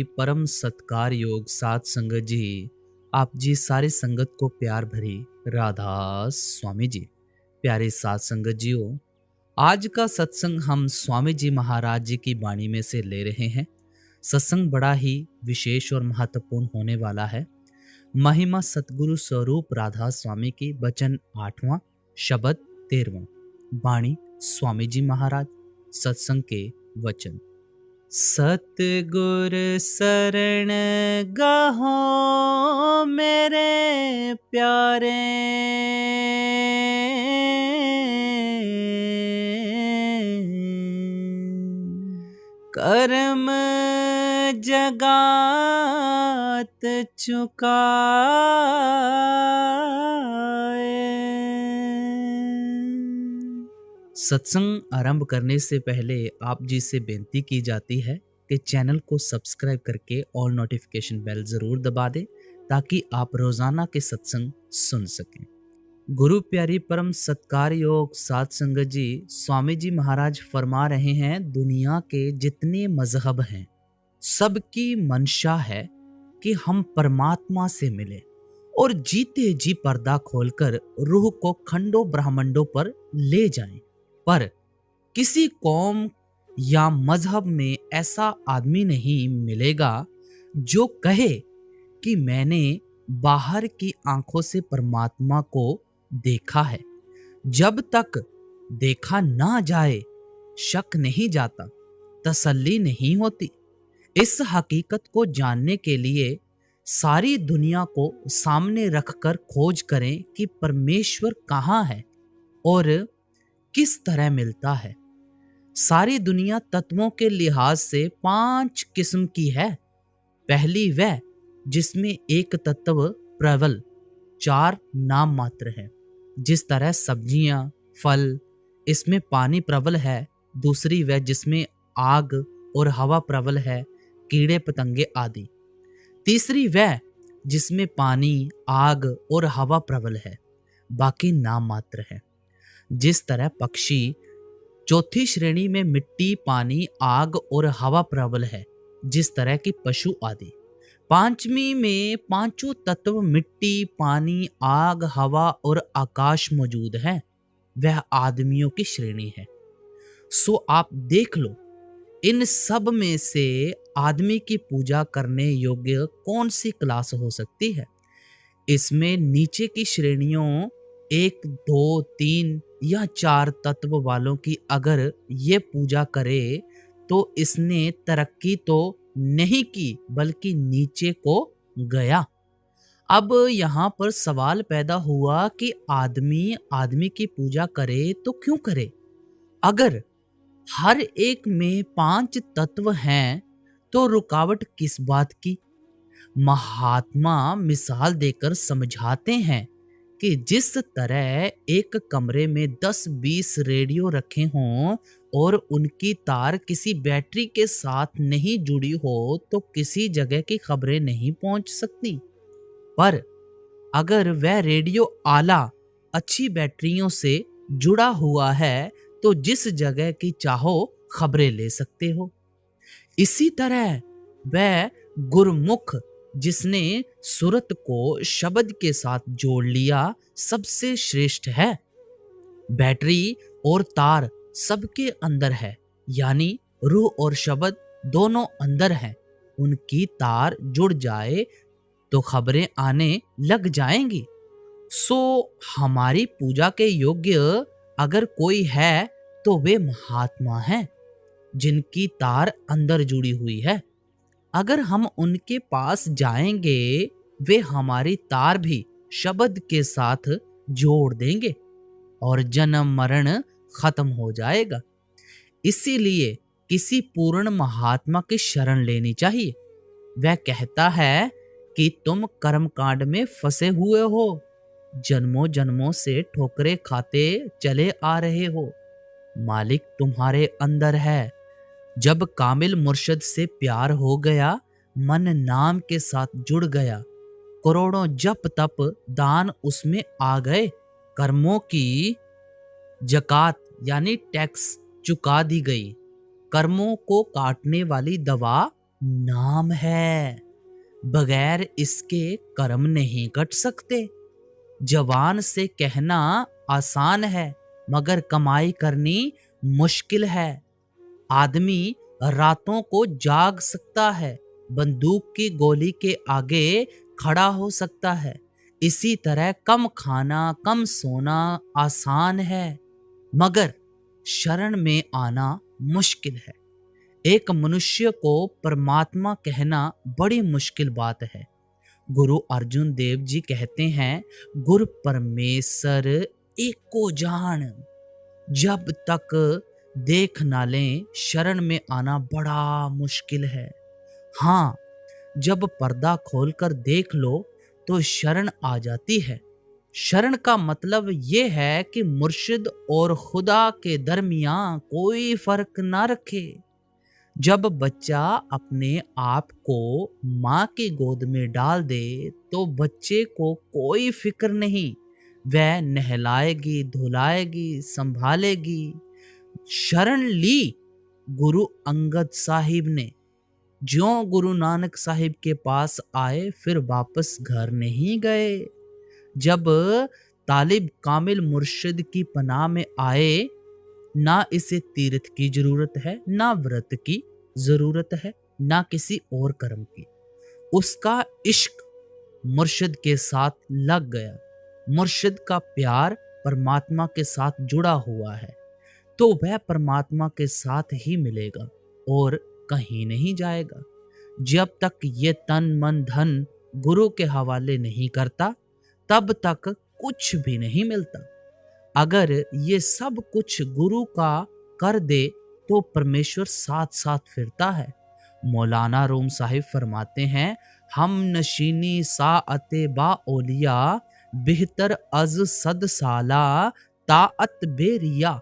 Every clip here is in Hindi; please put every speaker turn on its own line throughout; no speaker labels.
परम सत्कार योग सात संगत जी, आप जी सारी संगत को प्यार भरी राधा स्वामी जी। प्यारे सात संगत जियो, आज का सत्संग हम स्वामी जी महाराज जी की वाणी में से ले रहे हैं। सत्संग बड़ा ही विशेष और महत्वपूर्ण होने वाला है। महिमा सतगुरु स्वरूप राधा स्वामी की वचन 8वां, शब्द 13वां। वाणी स्वामी जी महाराज। सत्संग के वचन। सतगुर शरण गहो मेरे प्यारे, कर्म जगात चुकाए। सत्संग आरंभ करने से पहले आप जी से बेनती की जाती है कि चैनल को सब्सक्राइब करके ऑल नोटिफिकेशन बेल जरूर दबा दें ताकि आप रोजाना के सत्संग सुन सकें। गुरु प्यारी परम सत्कार योग सात संगत जी, स्वामी जी महाराज फरमा रहे हैं, दुनिया के जितने मजहब हैं सबकी मंशा है कि हम परमात्मा से मिले और जीते जी पर्दा खोलकर रूह को खंडों ब्रह्मांडों पर ले जाएं। पर किसी कौम या मजहब में ऐसा आदमी नहीं मिलेगा जो कहे कि मैंने बाहर की आंखों से परमात्मा को देखा है। जब तक देखा ना जाए शक नहीं जाता, तसल्ली नहीं होती। इस हकीकत को जानने के लिए सारी दुनिया को सामने रखकर खोज करें कि परमेश्वर कहाँ है और किस तरह मिलता है। सारी दुनिया तत्वों के लिहाज से 5 किस्म की है। पहली वह जिसमें एक तत्व प्रबल 4 नाम मात्र है, जिस तरह सब्जियां, फल, इसमें पानी प्रबल है। दूसरी वह जिसमें आग और हवा प्रबल है, कीड़े पतंगे आदि। तीसरी वह जिसमें पानी, आग और हवा प्रबल है, बाकी नाम मात्र है, जिस तरह पक्षी। चौथी श्रेणी में मिट्टी, पानी, आग और हवा प्रबल है, जिस तरह की पशु आदि। पांचवी में पांचों तत्व मिट्टी, पानी, आग, हवा और आकाश मौजूद है, वह आदमियों की श्रेणी है। सो आप देख लो, इन सब में से आदमी की पूजा करने योग्य कौन सी क्लास हो सकती है। इसमें नीचे की श्रेणियों 1, 2, 3 या 4 तत्व वालों की अगर ये पूजा करे तो इसने तरक्की तो नहीं की बल्कि नीचे को गया। अब यहाँ पर सवाल पैदा हुआ कि आदमी की पूजा करे तो क्यों करे। अगर हर एक में 5 तत्व हैं तो रुकावट किस बात की। महात्मा मिसाल देकर समझाते हैं कि जिस तरह एक कमरे में 10-20 रेडियो रखे हों और उनकी तार किसी बैटरी के साथ नहीं जुड़ी हो तो किसी जगह की खबरें नहीं पहुंच सकती। पर अगर वह रेडियो आला अच्छी बैटरियों से जुड़ा हुआ है तो जिस जगह की चाहो खबरें ले सकते हो। इसी तरह वह गुरमुख जिसने सुरत को शब्द के साथ जोड़ लिया सबसे श्रेष्ठ है। बैटरी और तार सबके अंदर है, यानी रूह और शब्द दोनों अंदर हैं। उनकी तार जुड़ जाए तो खबरें आने लग जाएंगी। सो हमारी पूजा के योग्य अगर कोई है तो वे महात्मा हैं जिनकी तार अंदर जुड़ी हुई है। अगर हम उनके पास जाएंगे वे हमारी तार भी शब्द के साथ जोड़ देंगे और जन्म मरण खत्म हो जाएगा। इसीलिए किसी पूर्ण महात्मा की शरण लेनी चाहिए। वह कहता है कि तुम कर्मकांड में फंसे हुए हो, जन्मों जन्मों से ठोकरें खाते चले आ रहे हो, मालिक तुम्हारे अंदर है। जब कामिल मुर्शद से प्यार हो गया, मन नाम के साथ जुड़ गया, करोड़ों जप तप दान उसमें आ गए, कर्मों की जकात यानी टैक्स चुका दी गई, कर्मों को काटने वाली दवा नाम है, बगैर इसके कर्म नहीं कट सकते। जबान से कहना आसान है, मगर कमाई करनी मुश्किल है। आदमी रातों को जाग सकता है, बंदूक की गोली के आगे खड़ा हो सकता है। इसी तरह कम खाना, कम सोना आसान है, मगर शरण में आना मुश्किल है। एक मनुष्य को परमात्मा कहना बड़ी मुश्किल बात है। गुरु अर्जुन देव जी कहते हैं, गुरु परमेश्वर एको जान, जब तक देख ना लें शरण में आना बड़ा मुश्किल है। हाँ, जब पर्दा खोलकर देख लो तो शरण आ जाती है। शरण का मतलब ये है कि मुर्शिद और खुदा के दरमियान कोई फर्क ना रखे। जब बच्चा अपने आप को माँ की गोद में डाल दे तो बच्चे को कोई फिक्र नहीं, वह नहलाएगी, धुलाएगी, संभालेगी। शरण ली गुरु अंगद साहिब ने। ज्यों गुरु नानक साहिब के पास आए फिर वापस घर नहीं गए। जब तालिब कामिल मुर्शिद की पनाह में आए, ना इसे तीर्थ की जरूरत है, ना व्रत की जरूरत है, ना किसी और कर्म की। उसका इश्क मुर्शिद के साथ लग गया। मुर्शिद का प्यार परमात्मा के साथ जुड़ा हुआ है, तो वह परमात्मा के साथ ही मिलेगा और कहीं नहीं जाएगा। जब तक ये तन मन धन गुरु के हवाले नहीं करता, तब तक कुछ भी नहीं मिलता। अगर ये सब कुछ गुरु का कर दे तो परमेश्वर साथ साथ फिरता है। मौलाना रूम साहिब फरमाते हैं, हम नशीनी सा अते बा ओलिया, बेहतर अज सद साला ताअत बेरिया।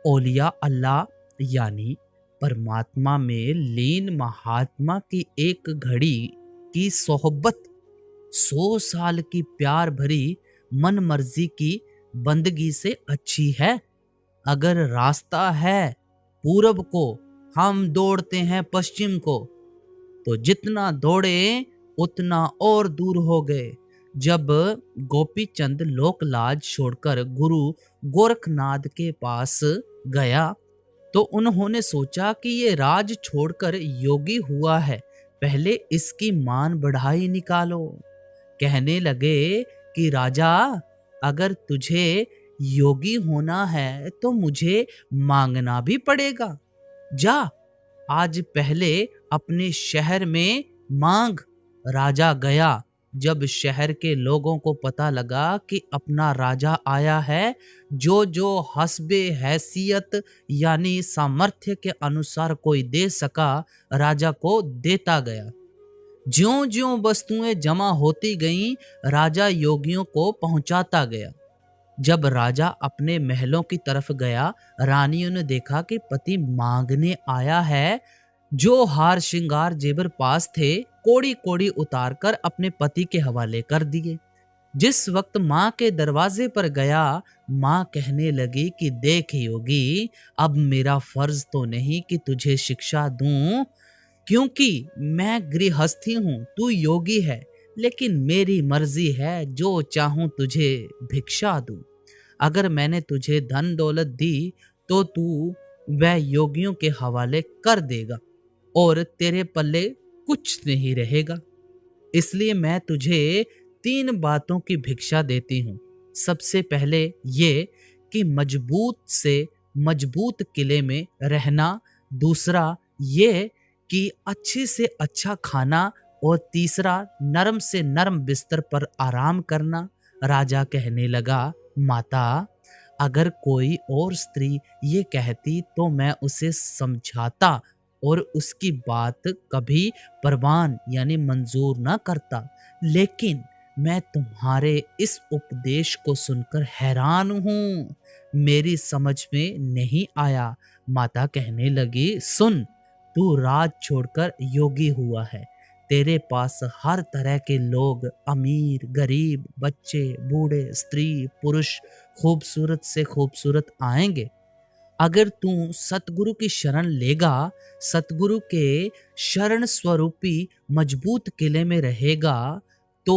ओलिया अल्लाह यानी परमात्मा में लीन महात्मा की एक घड़ी की सोहबत 100 साल की प्यार भरी मन मर्जी की बंदगी से अच्छी है। अगर रास्ता है पूरब को, हम दौड़ते हैं पश्चिम को, तो जितना दौड़े उतना और दूर हो गए। जब गोपी चंद लोकलाज छोड़कर गुरु गोरखनाथ के पास गया तो उन्होंने सोचा कि ये राज छोड़कर योगी हुआ है, पहले इसकी मान बढ़ाई निकालो। कहने लगे कि राजा, अगर तुझे योगी होना है तो मुझे मांगना भी पड़ेगा। जा, आज पहले अपने शहर में मांग। राजा गया। जब शहर के लोगों को पता लगा कि अपना राजा आया है, जो जो हस्बे हैसियत यानी सामर्थ्य के अनुसार कोई दे सका, राजा को देता गया। ज्यों ज्यों वस्तुएं जमा होती गईं, राजा योगियों को पहुंचाता गया। जब राजा अपने महलों की तरफ गया, रानियों ने देखा कि पति मांगने आया है। जो हार श्रृंगार जेवर पास थे, कोड़ी कोड़ी उतारकर अपने पति के हवाले कर दिए। जिस वक्त माँ के दरवाजे पर गया, माँ कहने लगी कि देख योगी, अब मेरा फर्ज तो नहीं कि तुझे शिक्षा दूं, क्योंकि मैं गृहस्थी हूं, तू योगी है, लेकिन मेरी मर्जी है, जो चाहूं तुझे भिक्षा दूं। अगर मैंने तुझे धन दौलत दी तो तू वह योगियों के हवाले कर देगा और तेरे पल्ले कुछ नहीं रहेगा। इसलिए मैं तुझे 3 बातों की भिक्षा देती हूँ। सबसे पहले ये कि मजबूत से मजबूत किले में रहना, दूसरा ये कि अच्छे से अच्छा खाना, और तीसरा नरम से नरम बिस्तर पर आराम करना। राजा कहने लगा, माता, अगर कोई और स्त्री ये कहती तो मैं उसे समझाता और उसकी बात कभी परवान यानी मंजूर ना करता, लेकिन मैं तुम्हारे इस उपदेश को सुनकर हैरान हूँ, मेरी समझ में नहीं आया। माता कहने लगी, सुन, तू राज छोड़कर योगी हुआ है, तेरे पास हर तरह के लोग, अमीर गरीब, बच्चे बूढ़े, स्त्री पुरुष, खूबसूरत से खूबसूरत आएंगे। अगर तू सतगुरु की शरण लेगा, सतगुरु के शरण स्वरूपी मजबूत किले में रहेगा, तो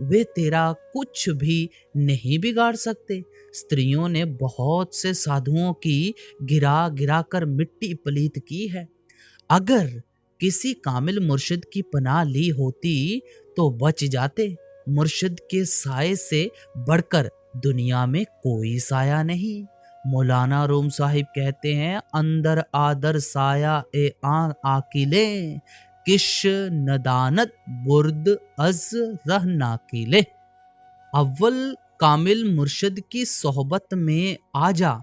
वे तेरा कुछ भी नहीं बिगाड़ सकते। स्त्रियों ने बहुत से साधुओं की गिरा गिरा कर मिट्टी पलीत की है। अगर किसी कामिल मुर्शिद की पनाह ली होती तो बच जाते। मुर्शिद के साए से बढ़कर दुनिया में कोई साया नहीं। मौलाना रूम साहिब कहते हैं, अंदर आदर साया ए आकिले, किश नदानत बुर्द अज रह नाकिले। अव्वल कामिल मुर्शिद की सोहबत में आ जा,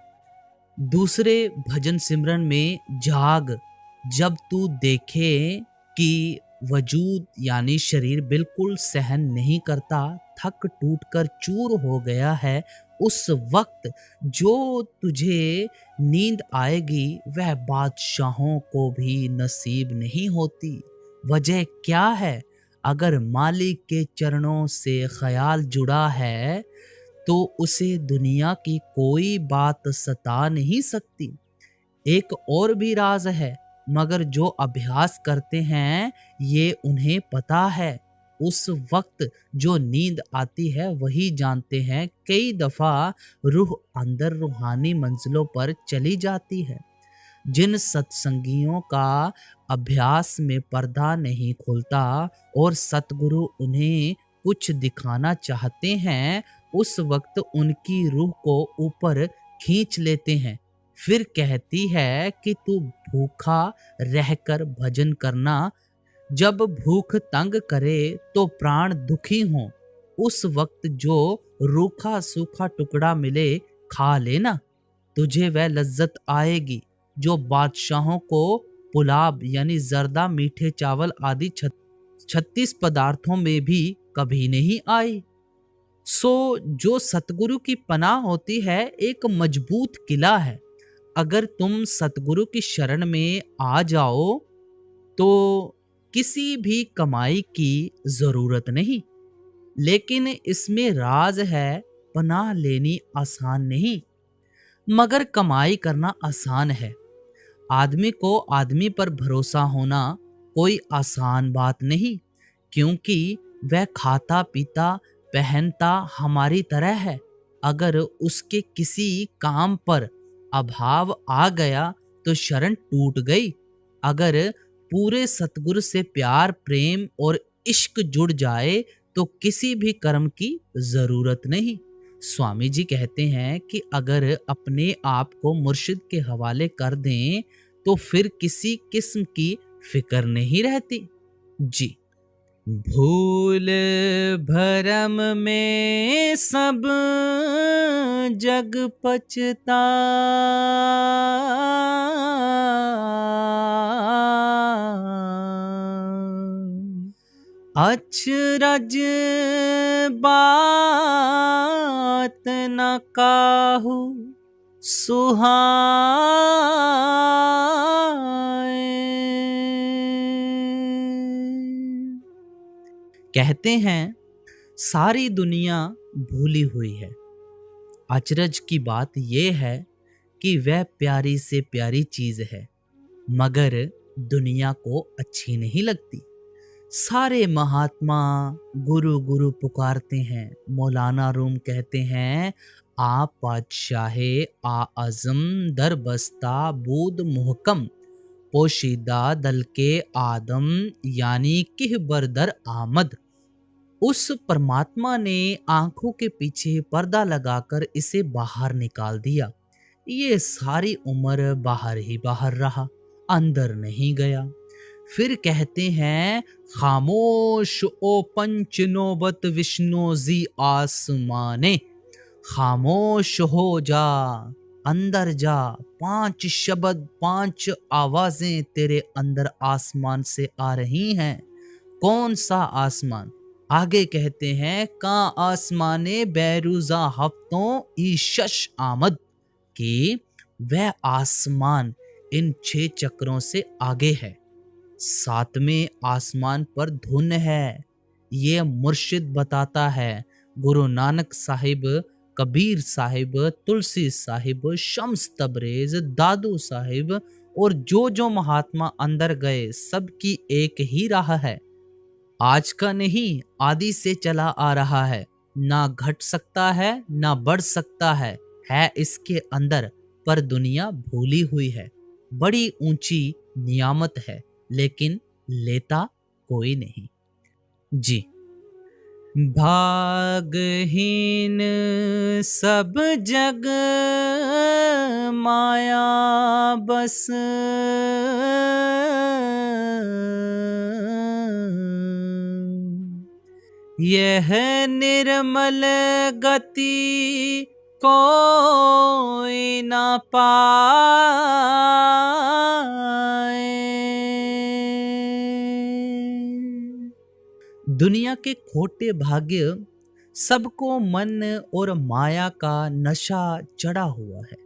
दूसरे भजन सिमरन में जाग। जब तू देखे कि वजूद यानी शरीर बिल्कुल सहन नहीं करता, थक टूट कर चूर हो गया है, उस वक्त जो तुझे नींद आएगी वह बादशाहों को भी नसीब नहीं होती। वजह क्या है? अगर मालिक के चरणों से ख्याल जुड़ा है तो उसे दुनिया की कोई बात सता नहीं सकती। एक और भी राज है, मगर जो अभ्यास करते हैं ये उन्हें पता है। उस वक्त जो नींद आती है वही जानते हैं। कई दफा रूह अंदर रूहानी मंजिलों पर चली जाती है। जिन सत्संगियों का अभ्यास में पर्दा नहीं खुलता और सतगुरु उन्हें कुछ दिखाना चाहते हैं, उस वक्त उनकी रूह को ऊपर खींच लेते हैं। फिर कहती है कि तू भूखा रहकर भजन करना। जब भूख तंग करे तो प्राण दुखी हों, उस वक्त जो रूखा सूखा टुकड़ा मिले खा लेना, तुझे वह लज्जत आएगी जो बादशाहों को पुलाव यानी जर्दा मीठे चावल आदि 36 पदार्थों में भी कभी नहीं आई। सो जो सतगुरु की पनाह होती है एक मजबूत किला है। अगर तुम सतगुरु की शरण में आ जाओ तो किसी भी कमाई की जरूरत नहीं। लेकिन इसमें राज है, पनाह लेनी आसान नहीं मगर कमाई करना आसान है। आदमी को आदमी पर भरोसा होना कोई आसान बात नहीं, क्योंकि वह खाता पीता पहनता हमारी तरह है। अगर उसके किसी काम पर अभाव आ गया तो शरण टूट गई। अगर पूरे सतगुरु से प्यार प्रेम और इश्क जुड़ जाए तो किसी भी कर्म की जरूरत नहीं। स्वामी जी कहते हैं कि अगर अपने आप को मुर्शिद के हवाले कर दें तो फिर किसी किस्म की फिक्र नहीं रहती। जी। भूल भरम में सब जग पछता, अचरज बात न काहू सुहाए। कहते हैं सारी दुनिया भूली हुई है। अचरज की बात यह है कि वह प्यारी से प्यारी चीज है मगर दुनिया को अच्छी नहीं लगती। सारे महात्मा गुरु गुरु पुकारते हैं। मौलाना रूम कहते हैं, आप बादशाहे आज़म दर बस्ता बूद मुहकम, पोशीदा दल के आदम यानी किह बरदर आमद। उस परमात्मा ने आंखों के पीछे पर्दा लगाकर इसे बाहर निकाल दिया। ये सारी उम्र बाहर ही बाहर रहा, अंदर नहीं गया। फिर कहते हैं, खामोश ओ पंच नौबत विष्णु जी आसमाने, खामोश हो जा, अंदर जा, 5 शब्द 5 आवाजें तेरे अंदर आसमान से आ रही हैं। कौन सा आसमान? आगे कहते हैं, का आसमाने बैरूजा हफ्तों ईशश आमद, कि वह आसमान इन 6 चक्रों से आगे है। 7वें आसमान पर धुन है। ये मुर्शिद बताता है। गुरु नानक साहिब कबीर साहिब, तुलसी साहिब, शम्स तबरेज, दादू साहिब और जो महात्मा अंदर गए, सबकी एक ही राह है। आज का नहीं, आदि से चला आ रहा है। ना घट सकता है ना बढ़ सकता है इसके अंदर, पर दुनिया भूली हुई है। बड़ी ऊंची नियामत है, लेकिन लेता कोई नहीं। जी। भागहीन सब जग माया बस, यह निर्मल गति कोई ना पाए। दुनिया के खोटे भाग्य, सबको मन और माया का नशा चढ़ा हुआ है।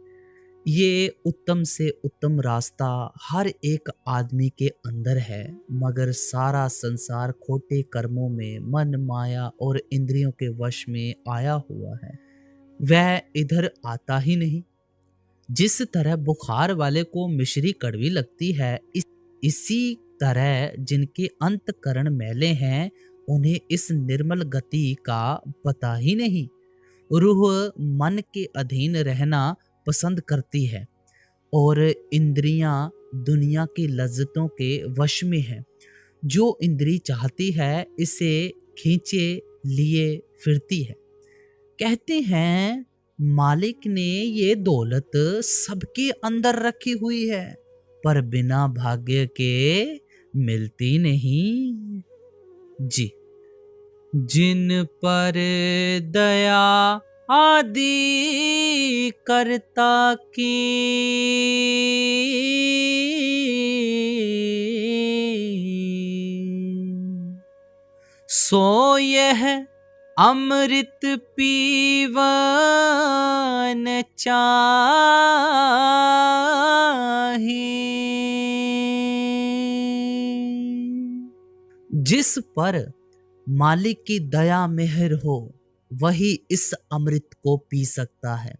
ये उत्तम से उत्तम रास्ता हर एक आदमी के अंदर है, मगर सारा संसार खोटे कर्मों में, मन, माया और इंद्रियों के वश में आया हुआ है। वह इधर आता ही नहीं। जिस तरह बुखार वाले को मिश्री कड़वी लगती है, इसी तरह जिनके अंतकरण मैले हैं, उन्हें इस निर्मल गति का पता ही नहीं। रूह मन के अधीन रहना पसंद करती है और इंद्रियां दुनिया की लज्जतों के वश में है। जो इंद्री चाहती है, इसे खींचे लिए फिरती है। कहते हैं मालिक ने ये दौलत सबके अंदर रखी हुई है, पर बिना भाग्य के मिलती नहीं। जी। जिन पर दया आदि करता की, सो यह अमृत पीवन चाहे। जिस पर मालिक की दया मेहर हो, वही इस अमृत को पी सकता है।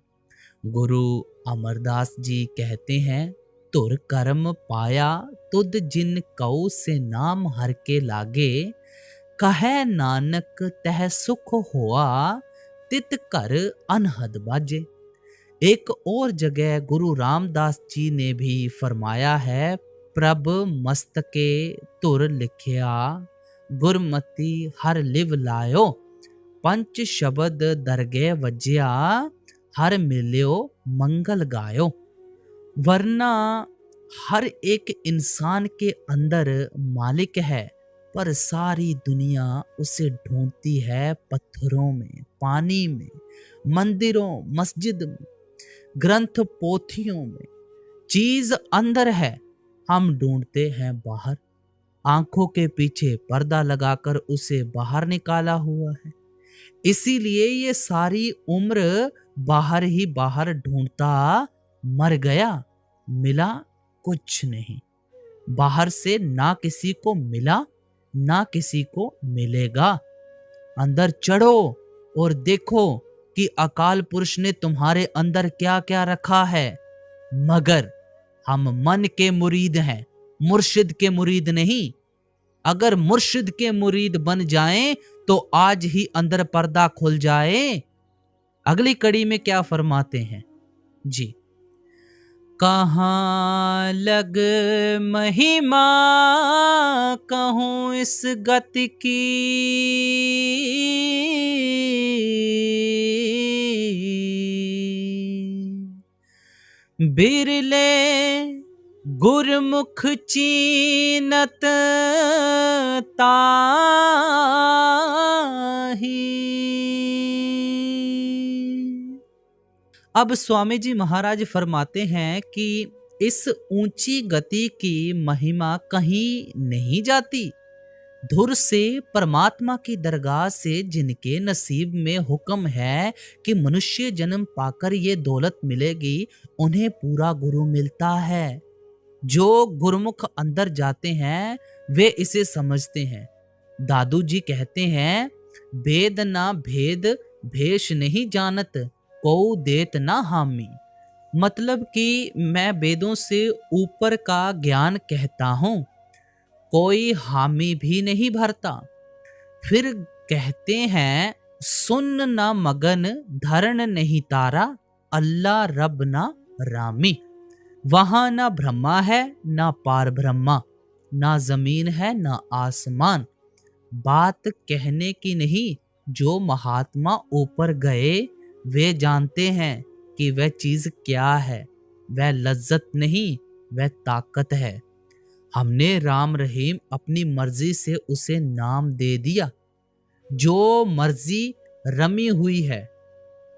गुरु अमरदास जी कहते हैं, तुर कर्म पाया तुद जिन कऊ से नाम हर के लागे, कहे नानक तह सुख हुआ तित कर अनहद बाजे। एक और जगह गुरु रामदास जी ने भी फरमाया है, प्रभ मस्तके तुर लिखिया, गुरमति हर लिव लायो, पंच शब्द दरगे वज्या, हर मिल्यो मंगल गायो। वरना हर एक इंसान के अंदर मालिक है, पर सारी दुनिया उसे ढूंढती है पत्थरों में, पानी में, मंदिरों, मस्जिद में, ग्रंथ पोथियों में। चीज अंदर है, हम ढूंढते हैं बाहर। आंखों के पीछे पर्दा लगाकर उसे बाहर निकाला हुआ है। इसीलिए ये सारी उम्र बाहर ही बाहर ढूंढता मर गया, मिला कुछ नहीं। बाहर से ना किसी को मिला, ना किसी को मिलेगा। अंदर चढ़ो और देखो कि अकाल पुरुष ने तुम्हारे अंदर क्या क्या रखा है। मगर हम मन के मुरीद हैं, मुर्शिद के मुरीद नहीं। अगर मुर्शिद के मुरीद बन जाएं तो आज ही अंदर पर्दा खुल जाए। अगली कड़ी में क्या फरमाते हैं जी। कहाँ लग महिमा कहूँ इस गति की, बिरले गुरमुख चीनत ताही। अब स्वामी जी महाराज फरमाते हैं कि इस ऊंची गति की महिमा कहीं नहीं जाती। धुर से परमात्मा की दरगाह से जिनके नसीब में हुक्म है कि मनुष्य जन्म पाकर ये दौलत मिलेगी, उन्हें पूरा गुरु मिलता है। जो गुरुमुख अंदर जाते हैं वे इसे समझते हैं। दादू जी कहते हैं, भेद ना भेद भेष नहीं जानत, को देत ना हामी। मतलब कि मैं वेदों से ऊपर का ज्ञान कहता हूँ, कोई हामी भी नहीं भरता। फिर कहते हैं, सुन न मगन धरण नहीं तारा, अल्लाह रब ना रामी। वहां ना ब्रह्मा है ना पार ब्रह्मा, ना जमीन है ना आसमान। बात कहने की नहीं, जो महात्मा ऊपर गए वे जानते हैं कि वह चीज क्या है। वह लज्जत नहीं, वह ताकत है। हमने राम रहीम अपनी मर्जी से उसे नाम दे दिया। जो मर्जी रमी हुई है,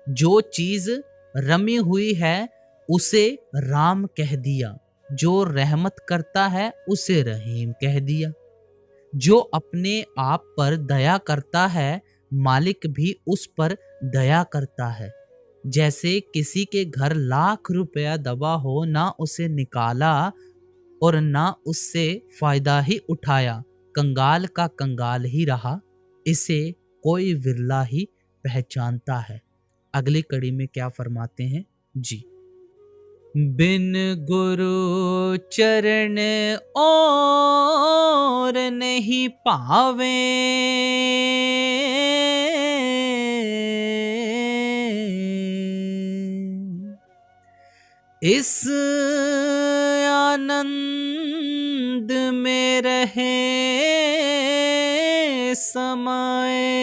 जो चीज रमी हुई है उसे राम कह दिया। जो रहमत करता है उसे रहीम कह दिया। जो अपने आप पर दया करता है, मालिक भी उस पर दया करता है। जैसे किसी के घर लाख रुपया दबा हो, ना उसे निकाला और ना उससे फायदा ही उठाया, कंगाल का कंगाल ही रहा, इसे कोई विरला ही पहचानता है। अगली कड़ी में क्या फरमाते हैं जी। बिन गुरु चरण और नहीं पावे, इस आनंद में रहे समाए।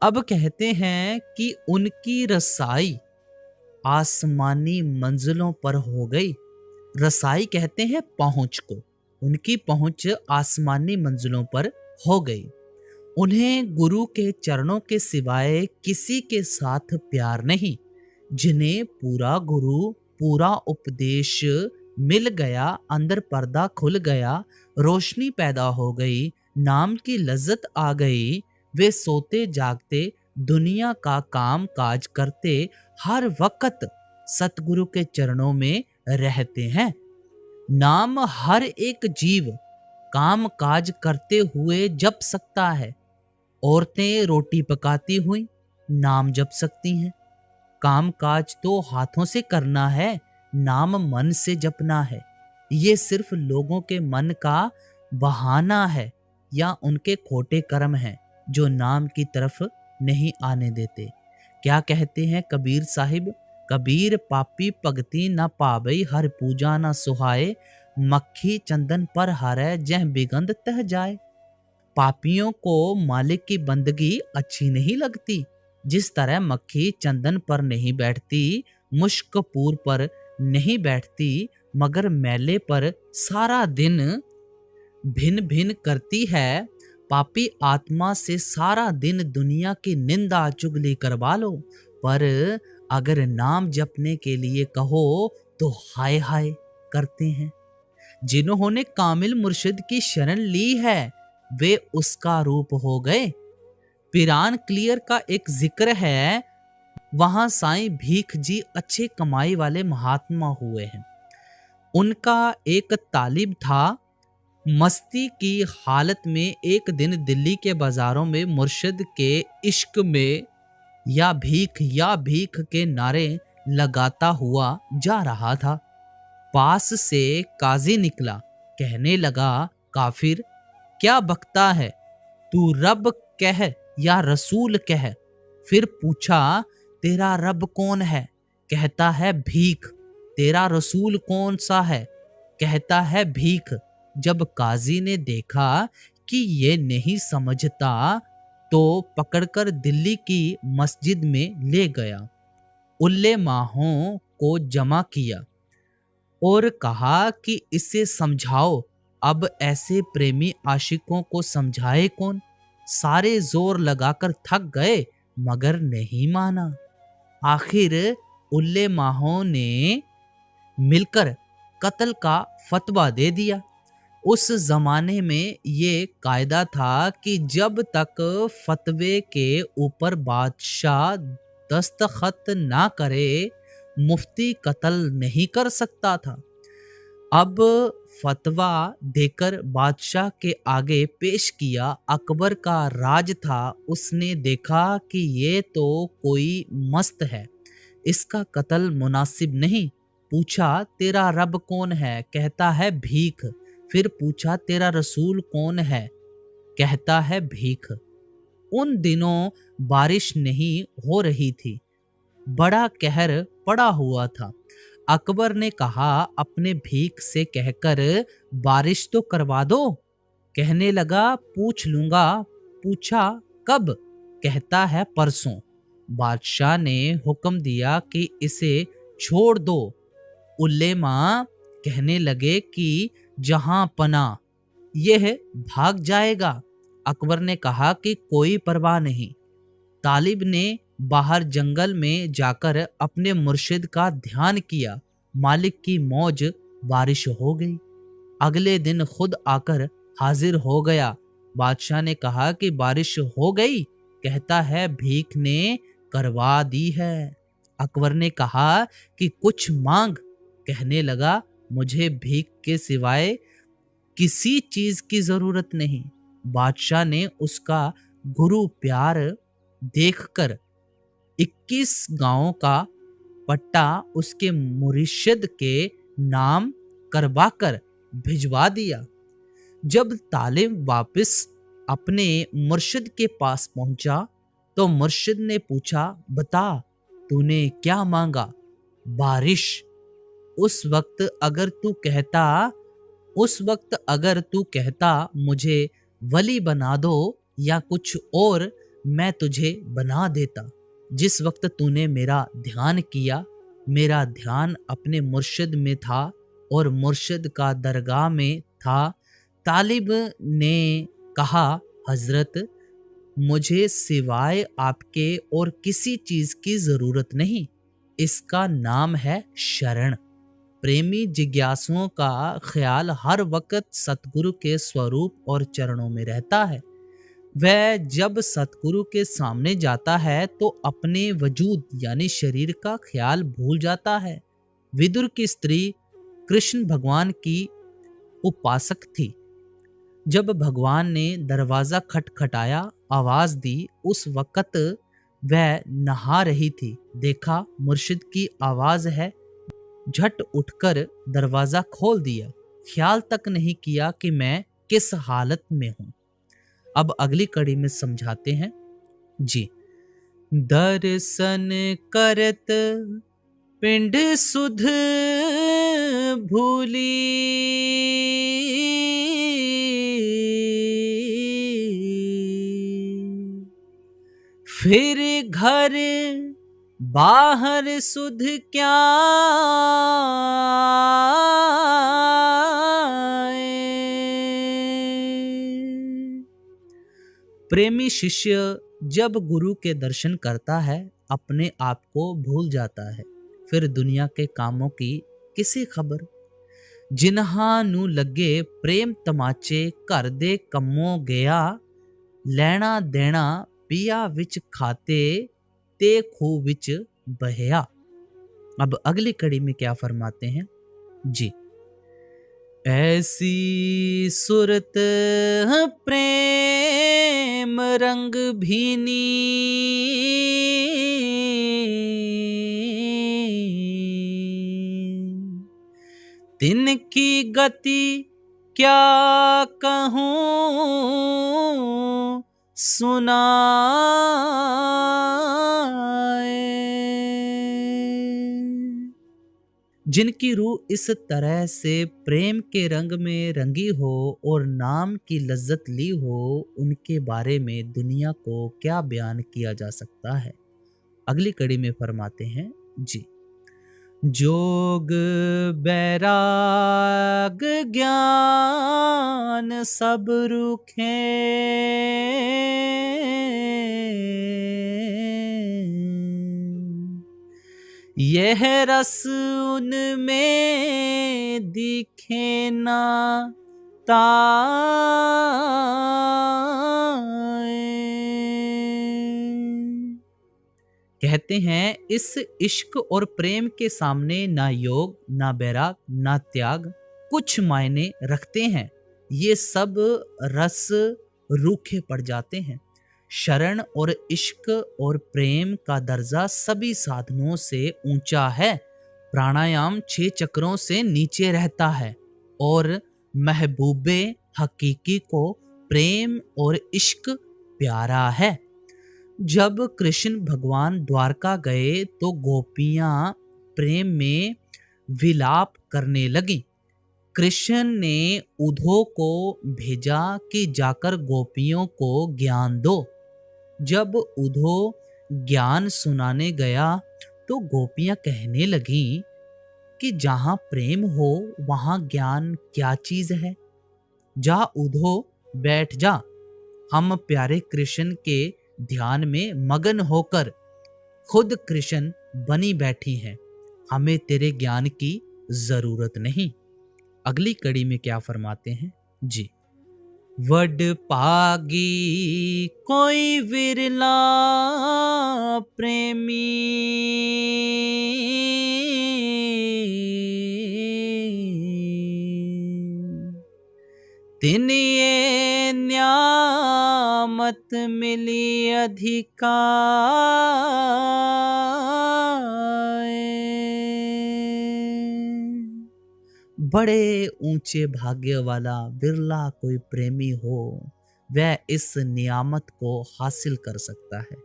अब कहते हैं कि उनकी रसाई आसमानी मंजिलों पर हो गई। रसाई कहते हैं पहुंच को। उनकी पहुंच आसमानी मंजिलों पर हो गई। उन्हें गुरु के चरणों के सिवाय किसी के साथ प्यार नहीं। जिन्हें पूरा गुरु, पूरा उपदेश मिल गया, अंदर पर्दा खुल गया, रोशनी पैदा हो गई, नाम की लज्जत आ गई, वे सोते जागते दुनिया का काम काज करते हर वक्त सतगुरु के चरणों में रहते हैं। नाम हर एक जीव काम काज करते हुए जप सकता है। औरतें रोटी पकाती हुई नाम जप सकती हैं। काम काज तो हाथों से करना है, नाम मन से जपना है। ये सिर्फ लोगों के मन का बहाना है या उनके खोटे कर्म हैं जो नाम की तरफ नहीं आने देते। क्या कहते हैं कबीर साहिब? कबीर पापी भगति न पावई, हर पूजा न सुहाए, मक्खी चंदन पर हरै जह बिगंध तह जाए। पापियों को मालिक की बंदगी अच्छी नहीं लगती। जिस तरह मक्खी चंदन पर नहीं बैठती, मुश्कपूर पर नहीं बैठती, मगर मैले पर सारा दिन भिन भिन करती है, पापी आत्मा से सारा दिन दुनिया की निंदा चुगली करवा लो, पर अगर नाम जपने के लिए कहो तो हाय हाय करते हैं। जिन्होंने कामिल मुर्शिद की शरण ली है वे उसका रूप हो गए। पिरान क्लियर का एक जिक्र है, वहां साईं भीख जी अच्छे कमाई वाले महात्मा हुए हैं। उनका एक तालिब था। मस्ती की हालत में एक दिन दिल्ली के बाजारों में मुर्शिद के इश्क में या भीख के नारे लगाता हुआ जा रहा था। पास से काजी निकला, कहने लगा, काफिर क्या बकता है, तू रब कह या रसूल कह। फिर पूछा, तेरा रब कौन है? कहता है भीख। तेरा रसूल कौन सा है? कहता है भीख। जब काजी ने देखा कि ये नहीं समझता तो पकड़कर दिल्ली की मस्जिद में ले गया। उल्लेमाओं को जमा किया और कहा कि इसे समझाओ। अब ऐसे प्रेमी आशिकों को समझाए कौन? सारे जोर लगाकर थक गए मगर नहीं माना। आखिर उल्लेमाओं ने मिलकर कत्ल का फतवा दे दिया। उस जमाने में ये कायदा था कि जब तक फतवे के ऊपर बादशाह दस्तखत ना करे, मुफ्ती कत्ल नहीं कर सकता था। अब फतवा देकर बादशाह के आगे पेश किया। अकबर का राज था। उसने देखा कि ये तो कोई मस्त है, इसका कत्ल मुनासिब नहीं। पूछा तेरा रब कौन है? कहता है भीख। फिर पूछा तेरा रसूल कौन है? कहता है भीख। उन दिनों बारिश नहीं हो रही थी, बड़ा कहर पड़ा हुआ था। अकबर ने कहा अपने भीख से कहकर बारिश तो करवा दो। कहने लगा पूछ लूंगा। पूछा कब? कहता है परसों। बादशाह ने हुक्म दिया कि इसे छोड़ दो। उल्लेमा कहने लगे कि जहां पना यह भाग जाएगा। अकबर ने कहा कि कोई परवाह नहीं। तालिब ने बाहर जंगल में जाकर अपने मुर्शिद का ध्यान किया। मालिक की मौज बारिश हो गई। अगले दिन खुद आकर हाजिर हो गया। बादशाह ने कहा कि बारिश हो गई। कहता है भीख ने करवा दी है। अकबर ने कहा कि कुछ मांग। कहने लगा मुझे भीख के सिवाय किसी चीज की जरूरत नहीं। बादशाह ने उसका गुरु प्यार देखकर 21 गांवों का पट्टा उसके मुर्शिद के नाम करवाकर भिजवा दिया। जब तालिब वापस अपने मुर्शिद के पास पहुंचा तो मुर्शिद ने पूछा बता तूने क्या मांगा? बारिश। उस वक्त अगर तू कहता मुझे वली बना दो या कुछ और, मैं तुझे बना देता। जिस वक्त तूने मेरा ध्यान किया, मेरा ध्यान अपने मुर्शिद में था और मुर्शिद का दरगाह में था। तालिब ने कहा हजरत मुझे सिवाय आपके और किसी चीज की जरूरत नहीं। इसका नाम है शरण। प्रेमी जिज्ञासुओं का ख्याल हर वक्त सतगुरु के स्वरूप और चरणों में रहता है। वह जब सतगुरु के सामने जाता है तो अपने वजूद यानी शरीर का ख्याल भूल जाता है। विदुर की स्त्री कृष्ण भगवान की उपासक थी। जब भगवान ने दरवाजा खटखटाया, आवाज दी, उस वक्त वह नहा रही थी। देखा मुर्शिद की आवाज है, झट उठकर दरवाजा खोल दिया। ख्याल तक नहीं किया कि मैं किस हालत में हूं। अब अगली कड़ी में समझाते हैं जी। दर्शन करत पिंड सुध भूली, फिर घर बाहर सुध क्या प्रेमी शिष्य जब गुरु के दर्शन करता है अपने आप को भूल जाता है। फिर दुनिया के कामों की किसी खबर। जिन्हां नू लगे प्रेम तमाचे, घर दे कम्मों गया, लैना देना पिया विच खाते, ते खूह विच बहया। अब अगली कड़ी में क्या फरमाते हैं जी। ऐसी सूरत प्रेम रंग भीनी, तिनकी गति क्या कहूँ सुनाए। जिनकी रूह इस तरह से प्रेम के रंग में रंगी हो और नाम की लज्जत ली हो, उनके बारे में दुनिया को क्या बयान किया जा सकता है। अगली कड़ी में फरमाते हैं जी। जोग बैराग ज्ञान सब रुखे, यह रस उनमें दिखे ना ताए। कहते हैं इस इश्क और प्रेम के सामने ना योग, ना बैराग, ना त्याग, कुछ मायने रखते हैं। ये सब रस रूखे पड़ जाते हैं। शरण और इश्क और प्रेम का दर्जा सभी साधनों से ऊंचा है। प्राणायाम 6 चक्रों से नीचे रहता है और महबूबे हकीकी को प्रेम और इश्क प्यारा है। जब कृष्ण भगवान द्वारका गए तो गोपियां प्रेम में विलाप करने लगी। कृष्ण ने उद्धव को भेजा कि जाकर गोपियों को ज्ञान दो। जब उद्धव ज्ञान सुनाने गया तो गोपियां कहने लगी कि जहां प्रेम हो वहां ज्ञान क्या चीज है। जा उद्धव, बैठ जा। हम प्यारे कृष्ण के ध्यान में मगन होकर खुद कृष्ण बनी बैठी हैं। हमें तेरे ज्ञान की जरूरत नहीं। अगली कड़ी में क्या फरमाते हैं जी। वड पागी कोई विरला प्रेमी, तिन ये न्यामत मिली अधिकार। बड़े ऊंचे भाग्य वाला बिरला कोई प्रेमी हो, वह इस नियामत को हासिल कर सकता है।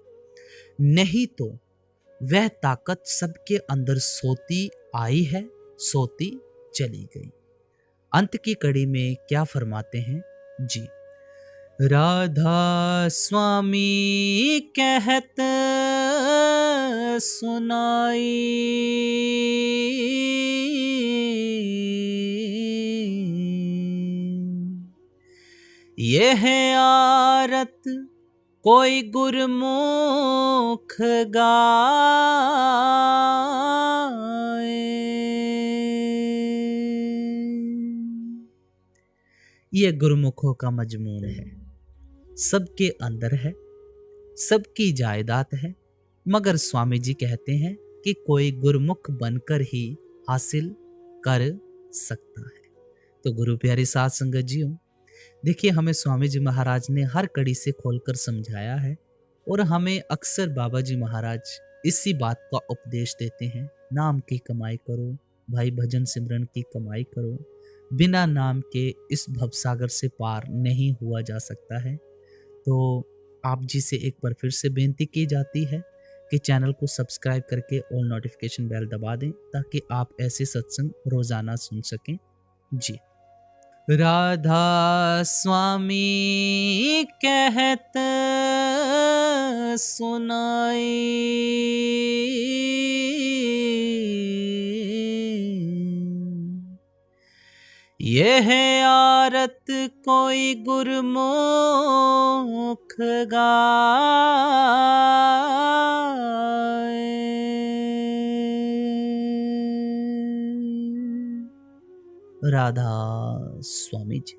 नहीं तो वह ताकत सबके अंदर सोती आई है, सोती चली गई। अंत की कड़ी में क्या फरमाते हैं जी। राधा स्वामी कहत सुनाई, यह आरत कोई गुरमुख गाए। ये गुरमुखों का मजमून है, सबके अंदर है, सबकी जायदाद है, मगर स्वामी जी कहते हैं कि कोई गुरमुख बनकर ही हासिल कर सकता है। तो गुरु प्यारी साध संगत जी, देखिए हमें स्वामी जी महाराज ने हर कड़ी से खोलकर समझाया है और हमें अक्सर बाबा जी महाराज इसी बात का उपदेश देते हैं, नाम की कमाई करो भाई, भजन सिमरन की कमाई करो, बिना नाम के इस भवसागर से पार नहीं हुआ जा सकता है। तो आप जी से एक बार फिर से बेनती की जाती है कि चैनल को सब्सक्राइब करके ऑल नोटिफिकेशन बेल दबा दें ताकि आप ऐसे सत्संग रोजाना सुन सकें जी। राधा स्वामी कहत सुनाई, यह आरत कोई गुरमुख गाए। राधा स्वामी जी।